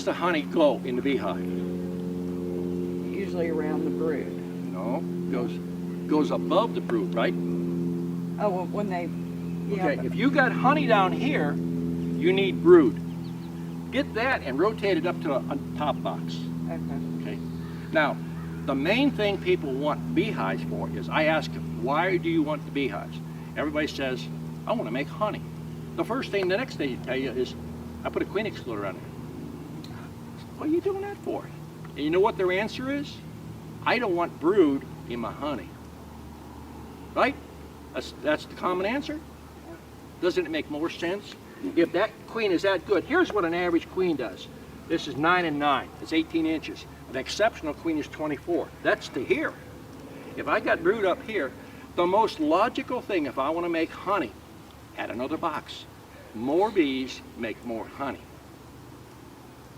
does the honey go in the beehive? Usually around the brood. No, goes above the brood, right? Oh, well, when they, yeah. Okay, if you got honey down here, you need brood. Get that and rotate it up to a top box. Okay. Okay. Now, the main thing people want beehives for is, I ask them, why do you want the beehives? Everybody says, I want to make honey. The first thing, the next thing you tell you is, I put a queen excluder on it. What are you doing that for? And you know what their answer is? I don't want brood in my honey. Right? That's the common answer. Doesn't it make more sense? If that queen is that good, here's what an average queen does. This is 9 and 9. It's 18 inches. An exceptional queen is 24. That's to here. If I got brood up here, the most logical thing, if I want to make honey, add another box. More bees make more honey.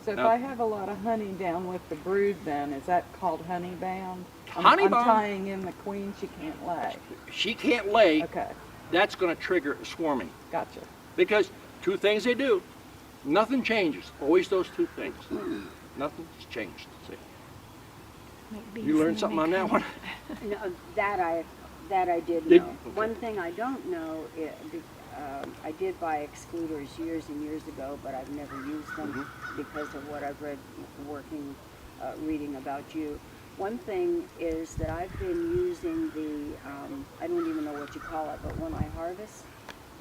So if Now, I have a lot of honey down with the brood, then is that called honey bound? Honey I'm bound. tying in the queen, she can't lay. She can't lay. Okay, That's going to trigger swarming. gotcha. Because two things they do, nothing changes. Always those two things. Nothing's changed. See? You learned something on that one? No, that I did Did- know. okay. One thing I don't know, I did buy excluders years and years ago, but I've never used them because of what I've read reading about you. One thing is that I've been using the, I don't even know what you call it, but when I harvest,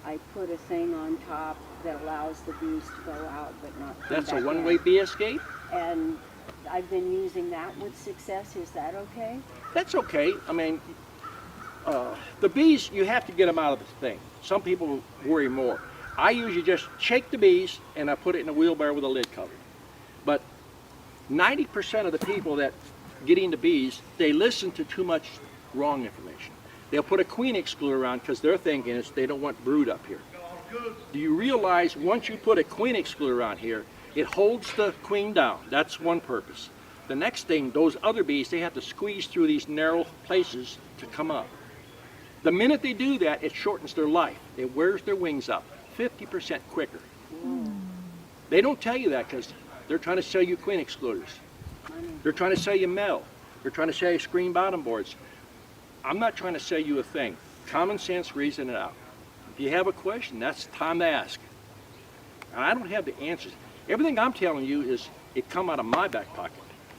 I put a thing on top that allows the bees to go out but not come That's a back one-way in. bee escape? And I've been using that with success. Is that okay? That's okay. I mean, the bees, you have to get them out of the thing. Some people worry more. I usually just shake the bees and I put it in a wheelbarrow with a lid cover. But 90% of the people that get into bees, they listen to too much wrong information. They'll put a queen excluder around because their thinking is they don't want brood up here. Do you realize once you put a queen excluder on here, it holds the queen down? That's one purpose. The next thing, those other bees, they have to squeeze through these narrow places to come up. The minute they do that, it shortens their life. It wears their wings up 50% quicker. They don't tell you that because they're trying to sell you queen excluders. They're trying to sell you metal. They're trying to sell you screen bottom boards. I'm not trying to sell you a thing. Common sense, reason it out. If you have a question, that's the time to ask. And I don't have the answers. Everything I'm telling you is it come out of my back pocket.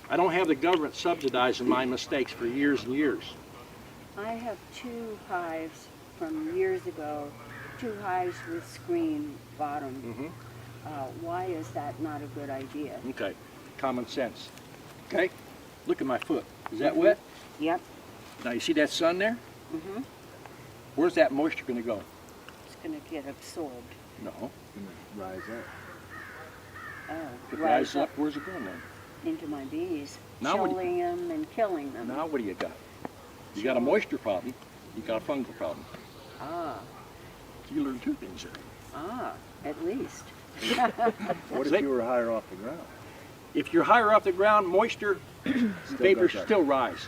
I don't have the government subsidizing my mistakes for years and years. I have 2 hives from years ago, 2 hives with screen bottom. Why is that not a good idea? Okay, common sense. Okay, look at my foot. Is that wet? Yep. Now you see that sun there? Where's that moisture going to go? It's going to get absorbed. No. Rise up. Oh, If it rise rises up up, where's it going then? into my bees, Now what do killing them and killing them. Now what do you got? You got a moisture problem. You got a fungal problem. Ah, You learn 2 things there. at least. What if They- you were higher off the ground? If you're higher off the ground, moisture vapors does that. still rise.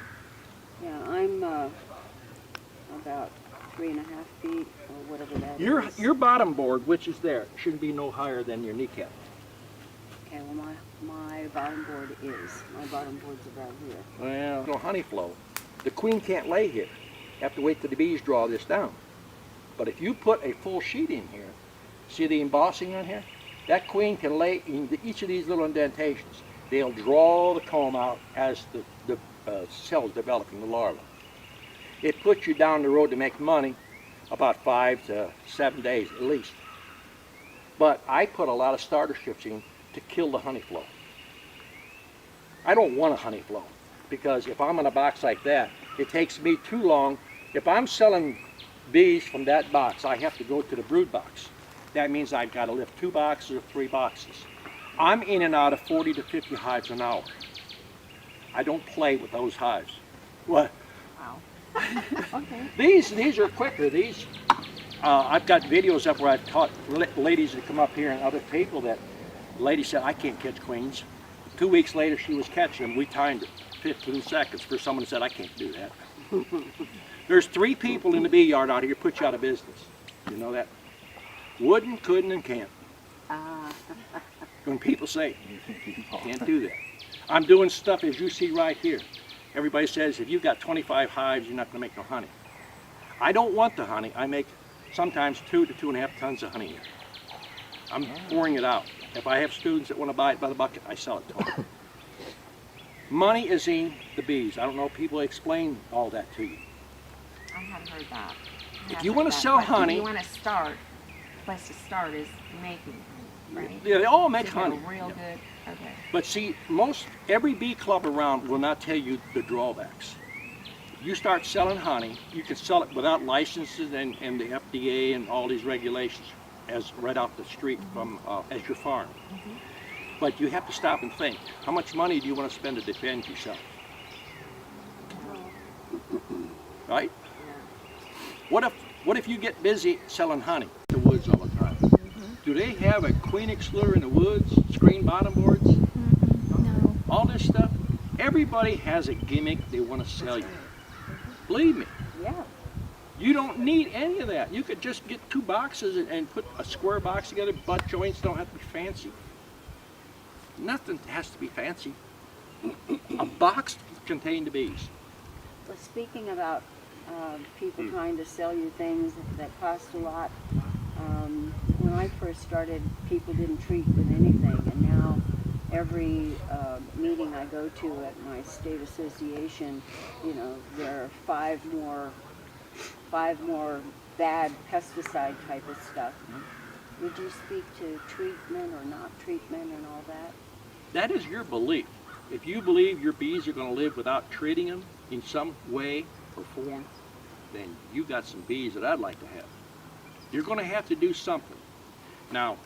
Yeah, I'm about 3.5 feet or whatever that is. Your bottom board, which is there, shouldn't be no higher than your kneecap. Okay, well my bottom board is. My bottom board's about here. Well, no honey flow. The queen can't lay here. You have to wait till the bees draw this down. But if you put a full sheet in here, see the embossing on here? That queen can lay in each of these little indentations. They'll draw the comb out as the cells developing, the larva. It puts you down the road to make money about 5 to 7 days at least. But I put a lot of starter strips in to kill the honey flow. I don't want a honey flow because if I'm in a box like that, it takes me too long. If I'm selling bees from that box, I have to go to the brood box. That means I've got to lift 2 boxes or 3 boxes. I'm in and out of 40 to 50 hives an hour. I don't play with those hives. What? Okay. These are quicker. These, I've got videos up where I've taught ladies that come up here and other people that the lady said, I can't catch queens. 2 weeks later, she was catching them. We timed it 15 seconds for someone who said, I can't do that. There's 3 people in the bee yard out here put you out of business. You know that? Wouldn't, couldn't, and can't. When people say, can't do that. I'm doing stuff as you see right here. Everybody says, if you've got 25 hives, you're not gonna make no honey. I don't want the honey. I make sometimes 2 to 2.5 tons of honey here. I'm pouring it out. If I have students that wanna buy it by the bucket, I sell it to them. Money is in the bees. I don't know if people explain all that to you. I haven't heard that. If you wanna sell honey- you want to start, place to start is making honey, right? Yeah, they all make To get a honey. real Yeah. good, okay. But see, every bee club around will not tell you the drawbacks. If you start selling honey, you can sell it without licenses and the FDA and all these regulations as right off the street from as your farm. But you have to stop and think, how much money do you want to spend to defend yourself? Right? What if you get busy selling honey in the woods all the time? Do they have a Queenix lure in the woods, screen bottom boards? No. All this stuff? Everybody has a gimmick they want to sell you. Believe me, Yeah, you don't need any of that. You could just get 2 boxes and put a square box together. Butt joints don't have to be fancy. Nothing has to be fancy. A box contained the bees. well, speaking about people trying to sell you things that cost a lot, when I first started, people didn't treat with anything, and now every meeting I go to at my state association, you know, there are 5 more bad pesticide type of stuff. Would you speak to treatment or not treatment and all that? That is your belief. If you believe your bees are going to live without treating them in some way or form, then you got some bees that I'd like to have. You're going to have to do something. Now,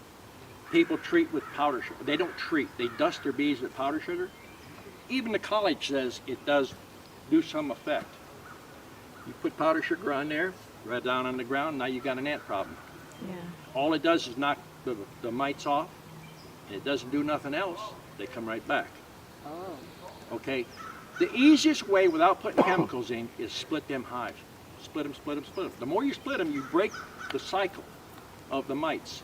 people treat with powder sugar. They don't treat. They dust their bees with powder sugar. Even the college says it does do some effect. You put powder sugar on there, right down on the ground, now you got an ant problem. Yeah. All it does is knock the mites off, and it doesn't do nothing else. They come right back. Oh, Okay? The easiest way without putting chemicals in is split them hives. Split them, split them, split them. The more you split them, you break the cycle of the mites.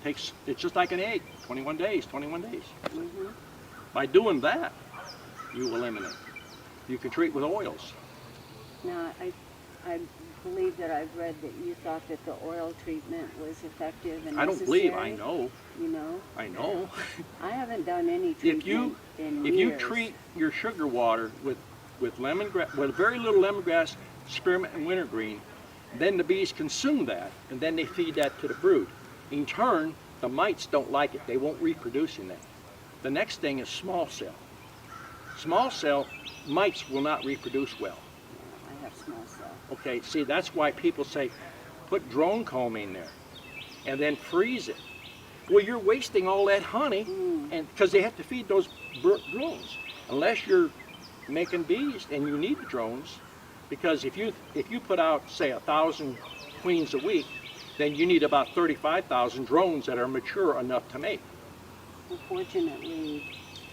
It's just like an egg, 21 days, 21 days. By doing that, you eliminate. You can treat with oils. now I believe that I've read that you thought that the oil treatment was effective and I don't believe, I necessary. know, You know, I know. I haven't done any If treatment you in if years. you treat your sugar water with lemongrass, with very little lemongrass, spearmint, and wintergreen, then the bees consume that, and then they feed that to the brood. In turn, the mites don't like it. They won't reproduce in that. The next thing is small cell. Small cell mites will not reproduce well. I have small cell. Okay, see, that's why people say, put drone comb in there, and then freeze it. Well, you're wasting all that honey, and because they have to feed those drones. Unless you're making bees and you need the drones, because if you put out, say, 1,000 queens a week, then you need about 35,000 drones that are mature enough to mate. Unfortunately,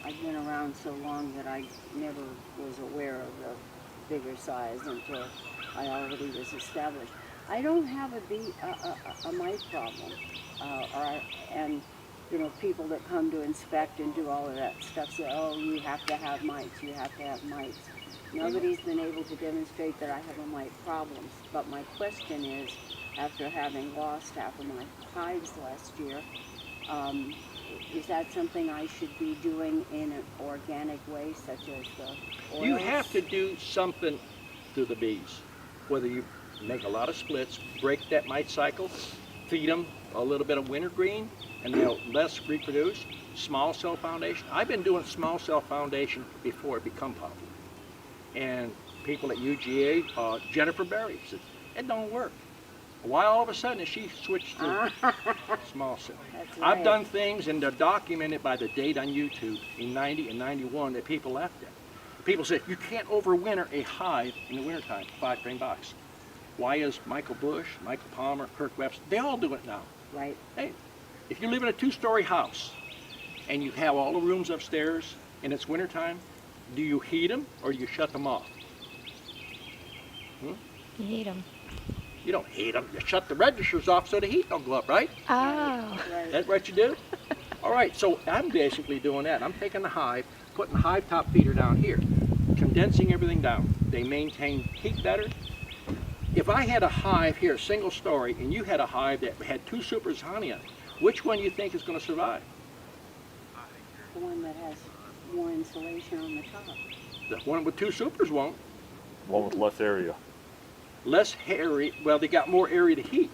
I've been around so long that I never was aware of the bigger size until I already was established. I don't have a mite problem, and you know, people that come to inspect and do all of that stuff say, oh, you have to have mites, you have to have mites. Nobody's been able to demonstrate that I have a mite problem. But my question is, after having lost half of my hives last year, is that something I should be doing in an organic way, such as the oils? You have to do something to the bees. Whether you make a lot of splits, break that mite cycle, feed them a little bit of wintergreen, and they'll less reproduce. Small cell foundation. I've been doing small cell foundation before it become popular. And people at UGA, Jennifer Berry said, it don't work. Why all of a sudden has she switched to small cell? That's I've right. done things, and they're documented by the date on YouTube in 90 and 91 that people left it. People say, you can't overwinter a hive in the wintertime, 5-frame box. Why is Michael Bush, Michael Palmer, Kirk Webster, they all do it now. Right. Hey, if you live in a 2-story house and you have all the rooms upstairs and it's wintertime, do you heat them or do you shut them off? You heat them. You don't heat them, you shut the registers off so the heat don't go up, right? Oh. Right. That's what you do? All right, so I'm basically doing that. I'm taking the hive, putting the hive top feeder down here, condensing everything down. They maintain heat better. If I had a hive here, single story, and you had a hive that had 2 supers of honey on it, which one do you think is going to survive? The one that has more insulation on the top. The one with 2 supers won't. One with less area. Less hairy, well, they got more area to heat.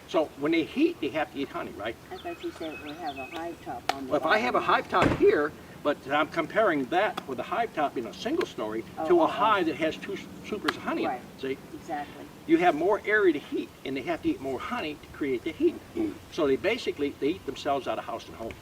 So when they heat, they have to eat honey, right? I thought you said it would have a hive top on the Well, if I have a bottom. hive top here, but I'm comparing that with a hive top in a single story to Oh, a hive that has 2 supers of honey in it. Right. See? Exactly. You have more area to heat, and they have to eat more honey to create the heat. So they basically, they eat themselves out of house and home.